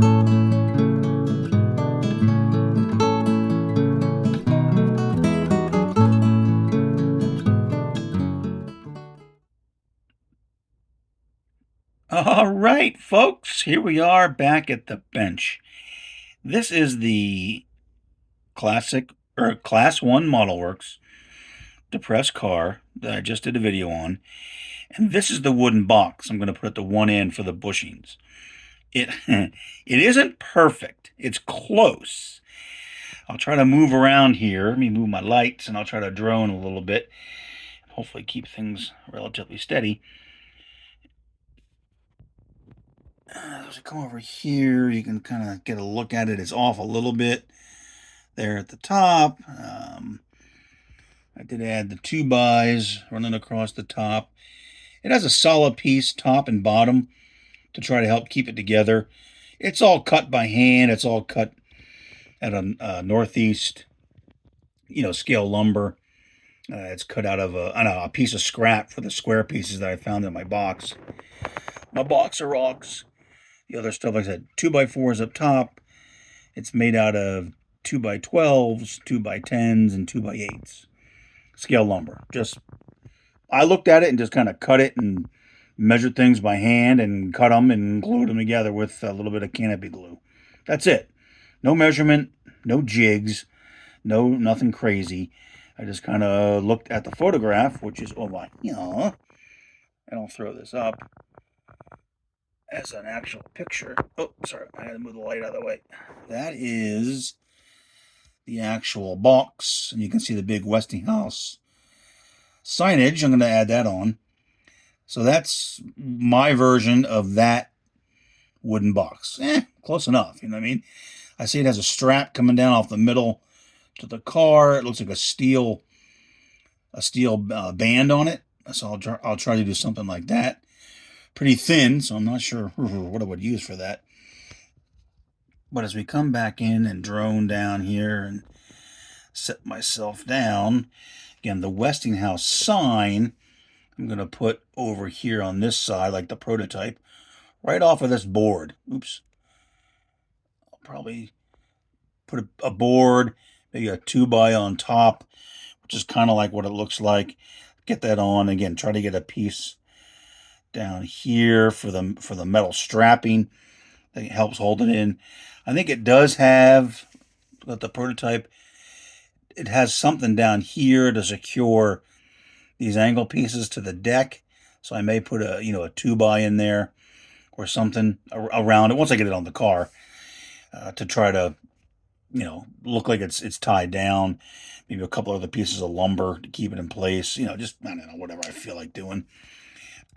All right, folks, here we are back at the bench. This is the classic or Class 1 Model Works depressed car that I just did a video on. And this is the wooden box I'm going to put at the one end for the bushings. It it isn't perfect. It's close. I'll try to move around here. Let me move my lights and I'll try to drone a little bit. Hopefully keep things relatively steady. As I come over here, you can kind of get a look at it. It's off a little bit there at the top. I did add the 2x running across the top. It has a solid piece, top and bottom, to try to help keep it together. It's all cut by hand. It's all cut at a northeast, scale lumber. It's cut out of a piece of scrap for the square pieces that I found in my box. My box of rocks. The other stuff, like I said, 2x4s up top. It's made out of 2x12s, 2x10s, and 2x8s. Scale lumber. I looked at it and just kind of cut it and measured things by hand and cut them and glued them together with a little bit of canopy glue. That's it. No measurement, no jigs, nothing crazy. I just kind of looked at the photograph, which is, oh my, and I'll throw this up as an actual picture. Oh, sorry, I had to move the light out of the way. That is the actual box, and you can see the big Westinghouse signage. I'm going to add that on. So that's my version of that wooden box. Close enough, you know what I mean? I see it has a strap coming down off the middle to the car. It looks like a steel band on it. So I'll try to do something like that. Pretty thin, so I'm not sure what I would use for that. But as we come back in and drone down here and set myself down, again, the Westinghouse sign I'm going to put over here on this side, like the prototype, right off of this board. Oops. I'll probably put a board, maybe a 2x on top, which is kind of like what it looks like. Get that on. Again, try to get a piece down here for the metal strapping that helps hold it in. I think it does have, the prototype, it has something down here to secure these angle pieces to the deck. So I may put a 2x in there or something around it once I get it on the car, to try to look like it's tied down. Maybe a couple other pieces of lumber to keep it in place. Just, I don't know, whatever I feel like doing.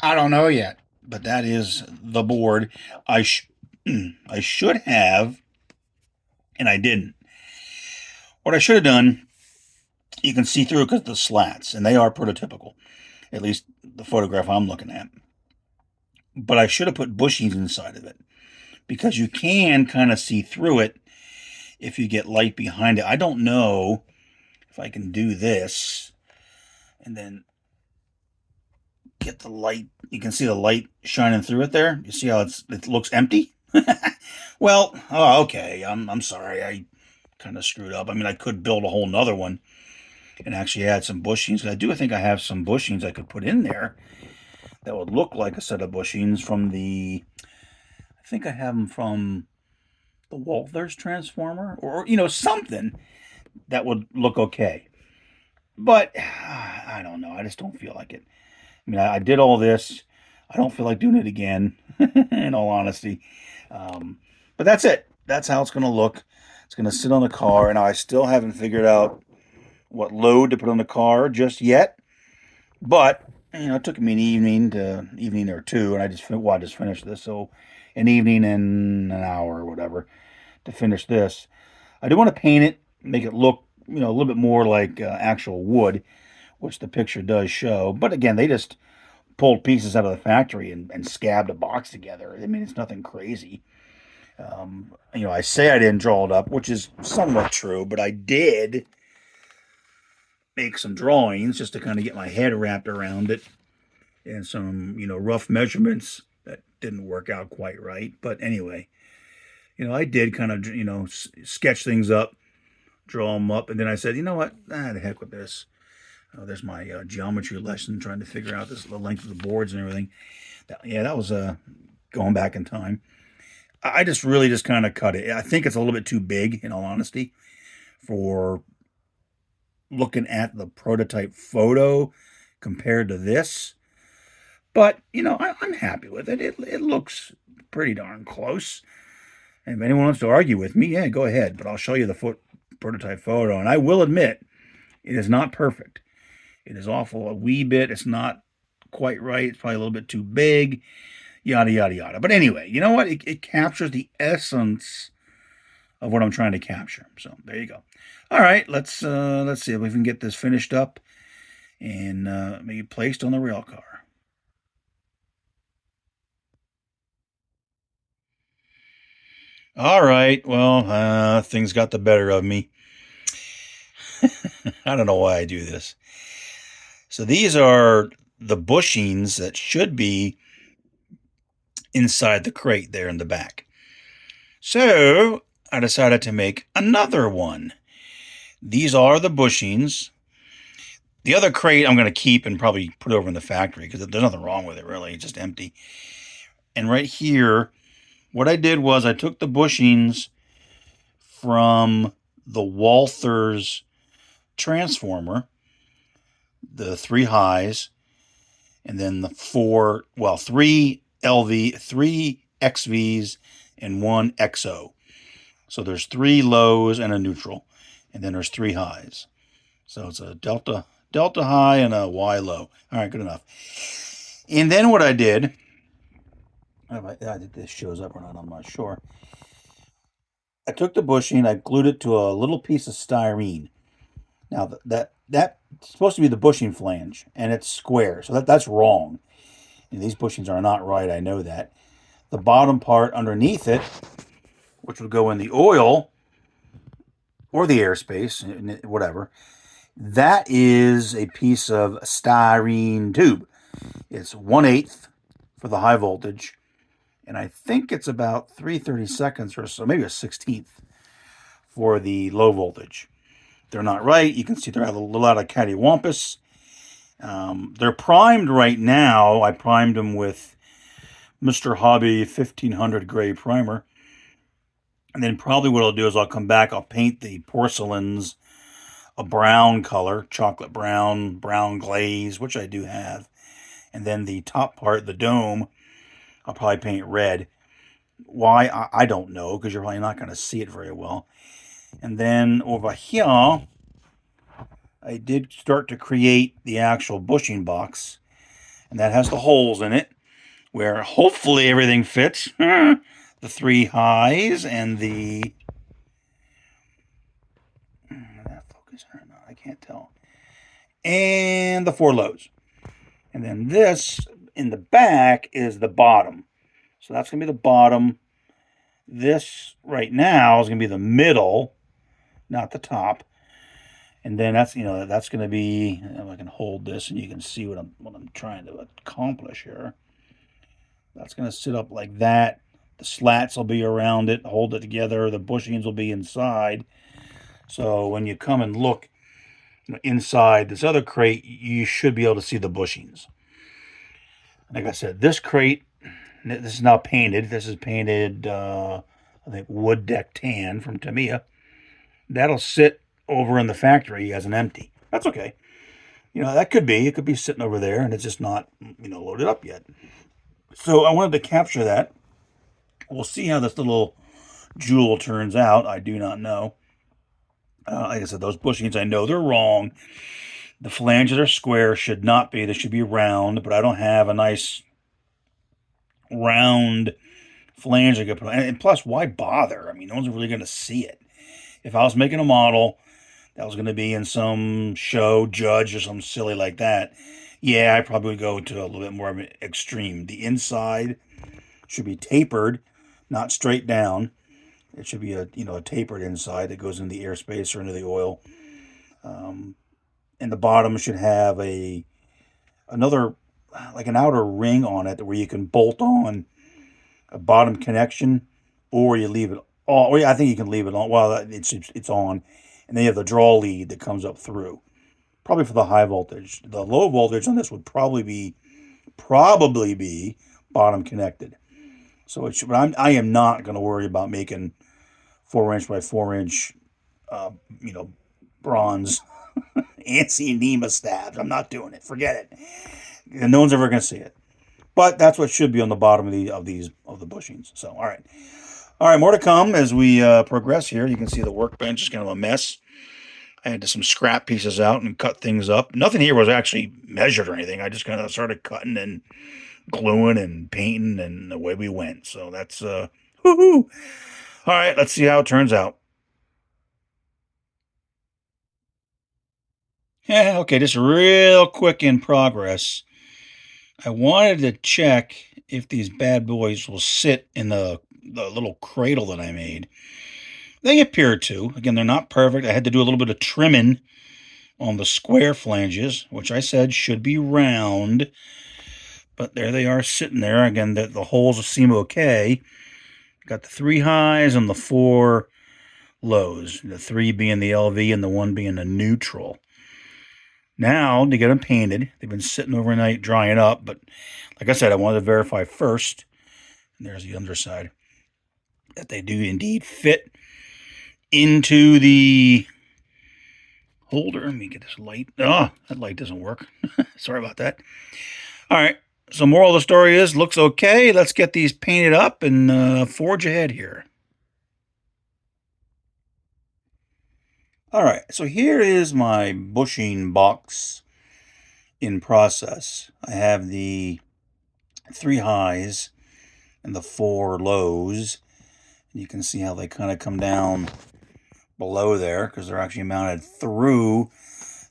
I don't know yet, but that is the board. I should have, and I didn't. What I should have done, you can see through it because of the slats, and they are prototypical, at least the photograph I'm looking at. But I should have put bushings inside of it, because you can kind of see through it if you get light behind it. I don't know if I can do this and then get the light. You can see the light shining through it there. You see how it looks empty? Well, okay. I'm sorry. I kind of screwed up. I mean, I could build a whole nother one and actually add some bushings. I think I have some bushings I could put in there that would look like a set of bushings from I think I have them from the Walthers Transformer, or something that would look okay. But I don't know. I just don't feel like it. I mean, I did all this. I don't feel like doing it again, in all honesty. But that's it. That's how it's going to look. It's going to sit on the car, and I still haven't figured out what load to put on the car just yet. But it took me an evening or two, and I just finished this. So an evening and an hour or whatever to finish this. I do want to paint it, make it look a little bit more like actual wood, which the picture does show. But again, they just pulled pieces out of the factory and scabbed a box together. I mean, it's nothing crazy. I say I didn't draw it up, which is somewhat true, but I did make some drawings just to kind of get my head wrapped around it, and some, rough measurements that didn't work out quite right. But anyway, I did kind of, sketch things up, draw them up, and then I said, you know what? The heck with this. There's my geometry lesson, trying to figure out the length of the boards and everything. That was going back in time. I just really just kind of cut it. I think it's a little bit too big, in all honesty, for looking at the prototype photo compared to this. But, I'm happy with it. It looks pretty darn close. And if anyone wants to argue with me, yeah, go ahead. But I'll show you the prototype photo. And I will admit, it is not perfect. It is awful a wee bit. It's not quite right. It's probably a little bit too big. Yada, yada, yada. But anyway, you know what? It captures the essence of what I'm trying to capture. So there you go. All right, let's see if we can get this finished up and maybe placed on the rail car. All right, well, things got the better of me. I don't know why I do this. So these are the bushings that should be inside the crate there in the back. So I decided to make another one. These are the bushings. The other crate I'm going to keep and probably put over in the factory because there's nothing wrong with it, really. It's just empty. And right here, what I did was I took the bushings from the Walthers Transformer, the 3 highs, and then the three LV, 3 XVs, and 1 XO. So there's 3 lows and a neutral, and then there's 3 highs. So it's a delta high and a Y low. All right, good enough. And then what I did, I think this shows up or not, I'm not sure. I took the bushing, I glued it to a little piece of styrene. Now that's supposed to be the bushing flange, and it's square, so that's wrong. And these bushings are not right. I know that. The bottom part underneath it, which would go in the oil or the airspace, whatever, that is a piece of styrene tube. It's 1/8 for the high voltage, and I think it's about 3/32 or so, maybe a 16th for the low voltage. They're not right. You can see they're a little out of cattywampus. They're primed right now. I primed them with Mr. Hobby 1500 gray primer. And then probably what I'll do is I'll come back, I'll paint the porcelains a brown color, chocolate brown, brown glaze, which I do have. And then the top part, the dome, I'll probably paint red. Why? I don't know, because you're probably not going to see it very well. And then over here, I did start to create the actual bushing box. And that has the holes in it, where hopefully everything fits. The 3 highs and the... that focus or not? I can't tell. And the 4 lows. And then this in the back is the bottom. So that's going to be the bottom. This right now is going to be the middle, not the top. And then that's going to be, if I can hold this and you can see what I'm trying to accomplish here. That's going to sit up like that. The slats will be around it, hold it together. The bushings will be inside. So when you come and look inside this other crate, you should be able to see the bushings. Like I said, this crate, this is now painted. This is painted, I think, wood deck tan from Tamiya. That'll sit over in the factory as an empty. That's okay. That could be. It could be sitting over there, and it's just not, loaded up yet. So I wanted to capture that. We'll see how this little jewel turns out. I do not know. Like I said, those bushings, I know they're wrong. The flanges are square. Should not be. They should be round, but I don't have a nice round flange I could put on. And plus, why bother? I mean, no one's really going to see it. If I was making a model that was going to be in some show, judge, or something silly like that, yeah, I probably would go to a little bit more of an extreme. The inside should be tapered, not straight down. It should be a tapered inside that goes into the airspace or into the oil. And the bottom should have another, like an outer ring on it where you can bolt on a bottom connection or you leave it on. Or I think you can leave it on. Well, it's on, and then you have the draw lead that comes up through. Probably for the high voltage. The low voltage on this would probably be bottom connected. So it should, but I am not going to worry about making 4 inch by 4 inch, uh, you know, bronze ANSI NEMA stabs. I'm not doing it. Forget it. And no one's ever going to see it. But that's what should be on the bottom of the bushings. So all right, more to come as we progress here. You can see the workbench is kind of a mess. I had some scrap pieces out and cut things up. Nothing here was actually measured or anything. I just kind of started cutting and gluing and painting, and away we went. So that's woohoo! All right, let's see how it turns out. Yeah, okay, just real quick in progress. I wanted to check if these bad boys will sit in the little cradle that I made. They appear to. Again, they're not perfect. I had to do a little bit of trimming on the square flanges, which I said should be round. But there they are sitting there. Again, the holes seem okay. Got the 3 highs and the 4 lows. The 3 being the LV and the 1 being the neutral. Now, to get them painted, they've been sitting overnight drying up. But like I said, I wanted to verify first, and there's the underside, that they do indeed fit into the holder. Let me get this light. Oh, that light doesn't work. Sorry about that. All right. So moral of the story is, looks okay. Let's get these painted up and forge ahead here. All right. So here is my bushing box in process. I have the 3 highs and the 4 lows. You can see how they kind of come down below there because they're actually mounted through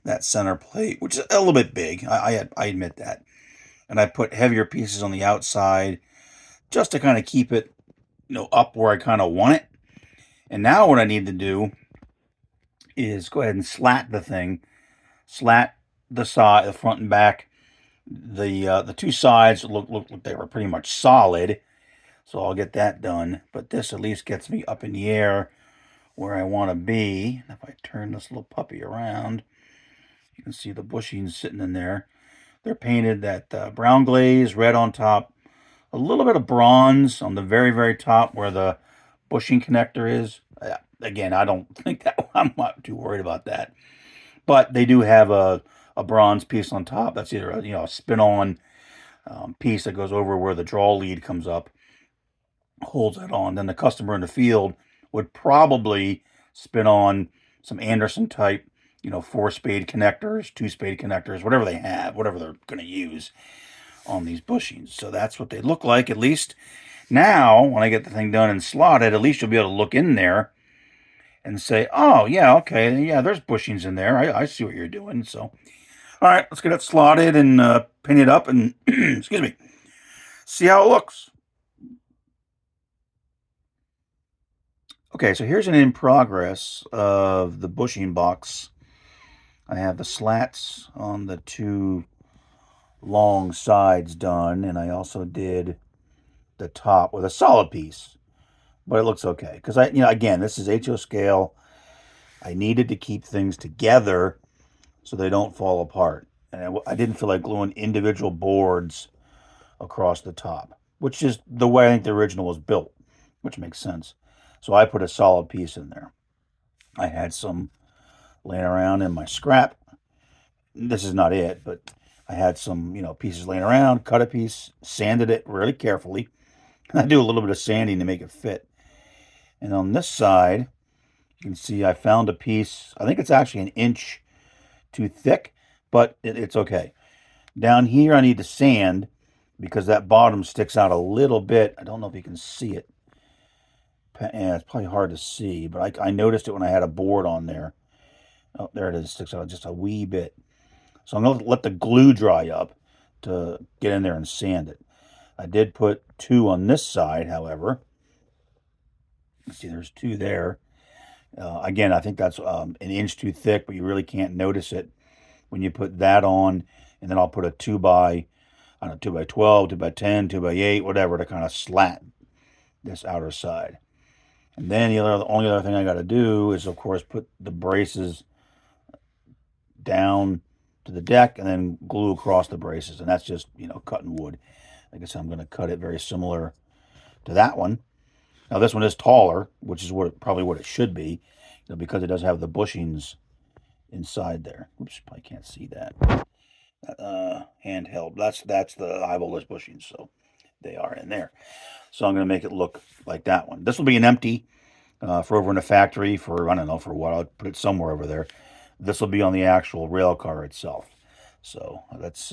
that center plate, which is a little bit big. I admit that. And I put heavier pieces on the outside just to kind of keep it, up where I kind of want it. And now what I need to do is go ahead and slat the thing, slat the side, the front and back. The 2 sides look like they were pretty much solid, so I'll get that done. But this at least gets me up in the air where I want to be. If I turn this little puppy around, you can see the bushings sitting in there. They're painted that brown glaze, red on top, a little bit of bronze on the very, very top where the bushing connector is. Again, I don't think that I'm not too worried about that. But they do have a bronze piece on top. That's either a spin-on piece that goes over where the draw lead comes up, holds it on. Then the customer in the field would probably spin on some Anderson type, 4-spade connectors, 2-spade connectors, whatever they have, whatever they're going to use on these bushings. So that's what they look like, at least. Now, when I get the thing done and slotted, at least you'll be able to look in there and say, oh, yeah, okay, yeah, there's bushings in there. I see what you're doing. So, all right, let's get it slotted and pin it up and, excuse me, see how it looks. Okay, so here's an in progress of the bushing box. I have the slats on the 2 long sides done, and I also did the top with a solid piece, but it looks okay because again, this is HO scale. I needed to keep things together so they don't fall apart, and I didn't feel like gluing individual boards across the top, which is the way I think the original was built, which makes sense. So I put a solid piece in there. I had some laying around in my scrap. This is not it, but I had some, pieces laying around, cut a piece, sanded it really carefully. I do a little bit of sanding to make it fit. And on this side, you can see I found a piece. I think it's actually 1 inch too thick, but it's okay. Down here, I need to sand because that bottom sticks out a little bit. I don't know if you can see it. Yeah, it's probably hard to see, but I noticed it when I had a board on there. Oh, there it is. It sticks out just a wee bit. So I'm going to let the glue dry up to get in there and sand it. I did put 2 on this side, however. See, there's 2 there. Again, I think that's 1 inch too thick, but you really can't notice it when you put that on. And then I'll put a 2 by, I don't know, 2 by 12, 2 by 10, 2 by 8, whatever, to kind of slat this outer side. And then the only other thing I got to do is, of course, put the braces down to the deck and then glue across the braces. And that's just, cutting wood. I guess I'm going to cut it very similar to that one. Now this one is taller, which is probably what it should be, because it does have the bushings inside there. Oops, I can't see that. Handheld. That's the eyeball-less bushings, so they are in there. So I'm going to make it look like that one. This will be an empty for over in the factory for, I don't know, for what. I'll put it somewhere over there. This will be on the actual rail car itself. So let's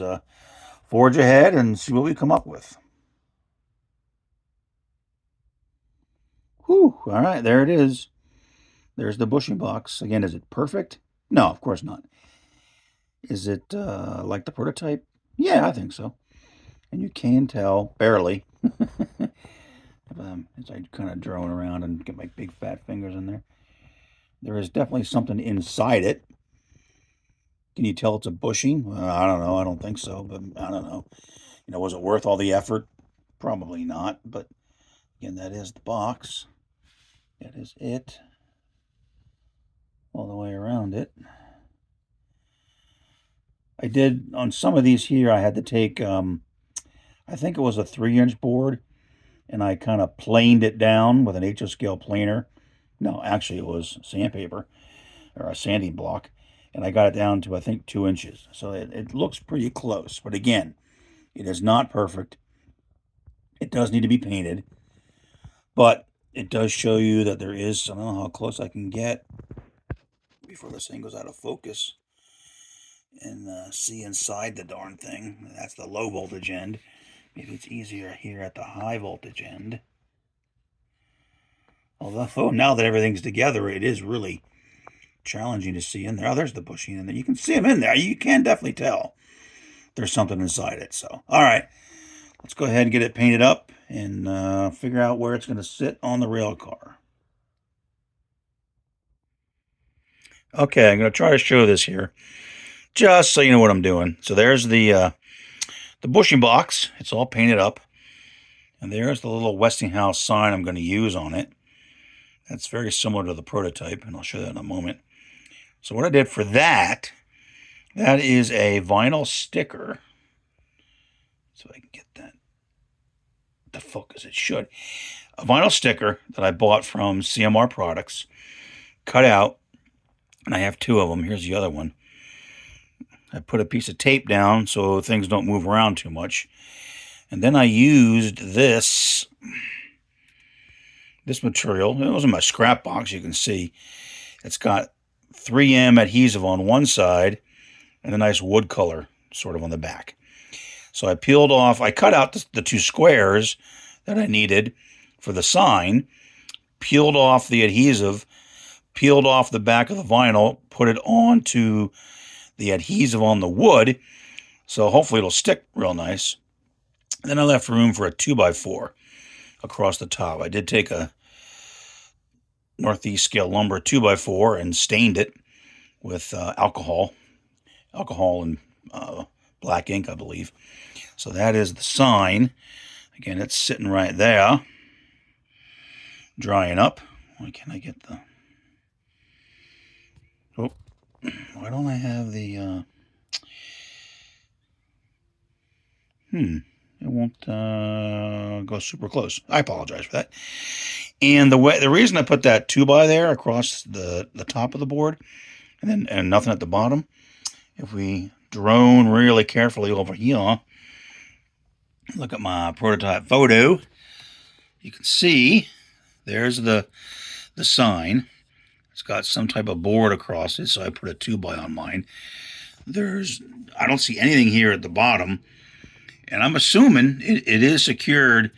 forge ahead and see what we come up with. Whew, all right, there it is. There's the bushing box. Again, is it perfect? No, of course not. Is it like the prototype? Yeah, I think so. And you can tell, barely, as I kind of drone around and get my big fat fingers in there. There is definitely something inside it. Can you tell it's a bushing? Well, I don't know. I don't think so, but I don't know. Was it worth all the effort? Probably not. But again, that is the box. That is it. All the way around it. I did, on some of these here, I had to take, I think it was a 3-inch board, and I kind of planed it down with an HO scale planer. No, actually it was sandpaper, or a sanding block, and I got it down to, I think, 2 inches. So it looks pretty close, but again, it is not perfect. It does need to be painted, but it does show you that there is, I don't know how close I can get before this thing goes out of focus, and see inside the darn thing. That's the low voltage end. Maybe it's easier here at the high voltage end. Although, now that everything's together, it is really challenging to see in there. Oh, there's the bushing in there. You can see them in there. You can definitely tell there's something inside it. So, all right, let's go ahead and get it painted up and figure out where it's going to sit on the rail car. Okay, I'm going to try to show this here, just so you know what I'm doing. So there's the bushing box. It's all painted up. And there's the little Westinghouse sign I'm going to use on it. That's very similar to the prototype, and I'll show that in a moment. So what I did for that is a vinyl sticker. So I can get that to focus. It should. A vinyl sticker that I bought from CMR Products, cut out, and I have 2 of them. Here's the other one. I put a piece of tape down so things don't move around too much. And then I used this material. It was in my scrap box, you can see. It's got 3M adhesive on one side and a nice wood color sort of on the back. So I cut out the 2 squares that I needed for the sign, peeled off the adhesive, peeled off the back of the vinyl, put it onto the adhesive on the wood, so hopefully it'll stick real nice. And then I left room for a 2x4 across the top. I did take a Northeast scale lumber 2x4 and stained it with alcohol and black ink, I believe. So that is the sign. Again, it's sitting right there, drying up. Why can't I get the... Oh, why don't I have the... It won't go super close. I apologize for that. And the reason I put that 2x there across the top of the board, and nothing at the bottom, if we drone really carefully over here, look at my prototype photo, you can see there's the sign. It's got some type of board across it, so I put a 2x on mine. I don't see anything here at the bottom, and I'm assuming it is secured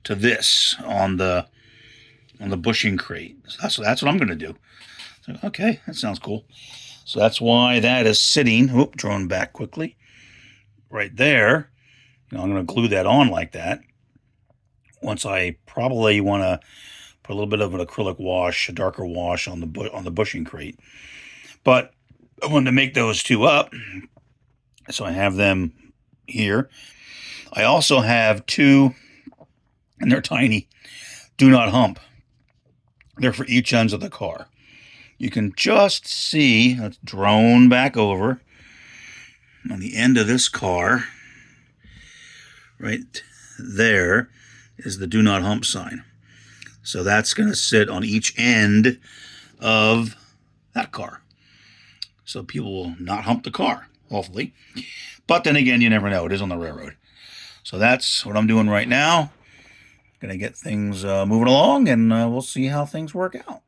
to this on the bushing crate. So that's what I'm going to do. So, okay, that sounds cool. So that's why that is sitting. Oop, drone back quickly. Right there. I'm going to glue that on like that. Once I probably want to put a little bit of an acrylic wash, a darker wash on the bushing crate. But I wanted to make those 2 up, so I have them here. I also have 2, and they're tiny, do not hump. They're for each ends of the car. You can just see, let's drone back over, on the end of this car, right there, is the do not hump sign. So that's going to sit on each end of that car. So people will not hump the car, hopefully. But then again, you never know. It is on the railroad. So that's what I'm doing right now. Going to get things moving along, and we'll see how things work out.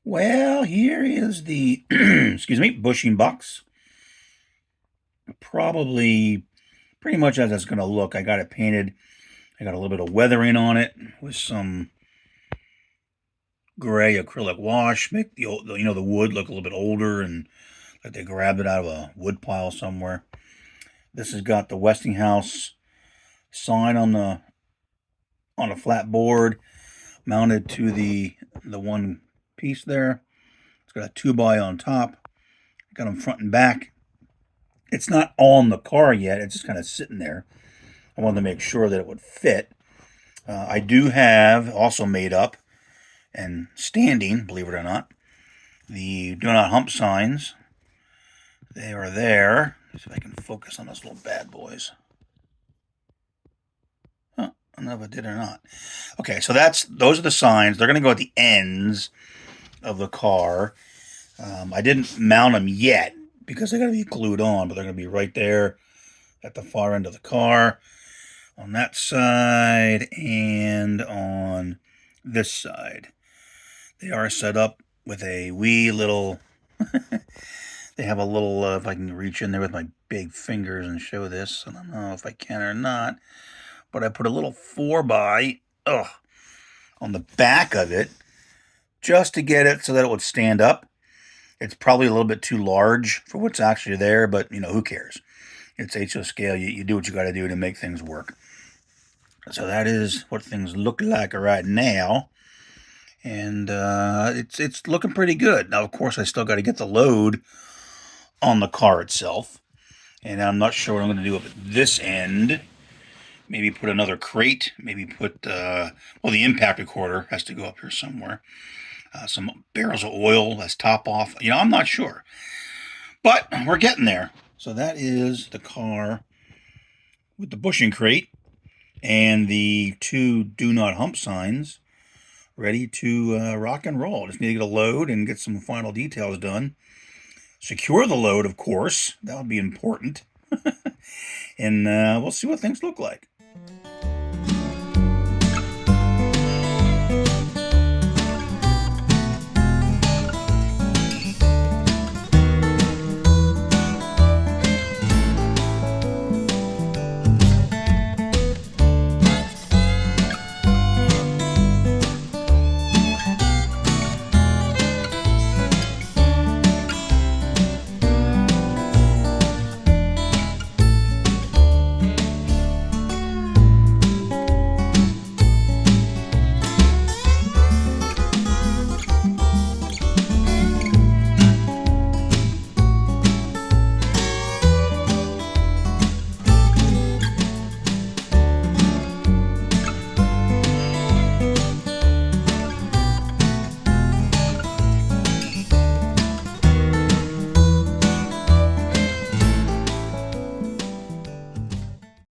Well, here is the, excuse me, bushing box. Probably pretty much as it's going to look. I got it painted. I got a little bit of weathering on it with some gray acrylic wash. Make the old, the wood look a little bit older and like they grabbed it out of a wood pile somewhere. This has got the Westinghouse sign on the flat board mounted to the one piece there. It's got a 2x on top. Got them front and back. It's not on the car yet. It's just kind of sitting there. I wanted to make sure that it would fit. I do have also made up and standing, believe it or not, the do not hump signs. They are there. Let's see if I can focus on those little bad boys. Huh, I don't know if I did or not. Okay, so those are the signs. They're going to go at the ends of the car. I didn't mount them yet because they're going to be glued on, but they're going to be right there at the far end of the car, on that side and on this side. They are set up with a wee little, they have a little, if I can reach in there with my big fingers and show this, I don't know if I can or not, but I put a little 4x on the back of it just to get it so that it would stand up. It's probably a little bit too large for what's actually there, but, who cares? It's HO scale. You do what you got to do to make things work. So that is what things look like right now. And it's looking pretty good. Now, of course, I still got to get the load on the car itself. And I'm not sure what I'm going to do with this end. Maybe put another crate. Maybe put, the impact recorder has to go up here somewhere. Some barrels of oil as top off. I'm not sure. But we're getting there. So that is the car with the bushing crate and the 2 do not hump signs ready to rock and roll. Just need to get a load and get some final details done. Secure the load, of course. That would be important. And we'll see what things look like.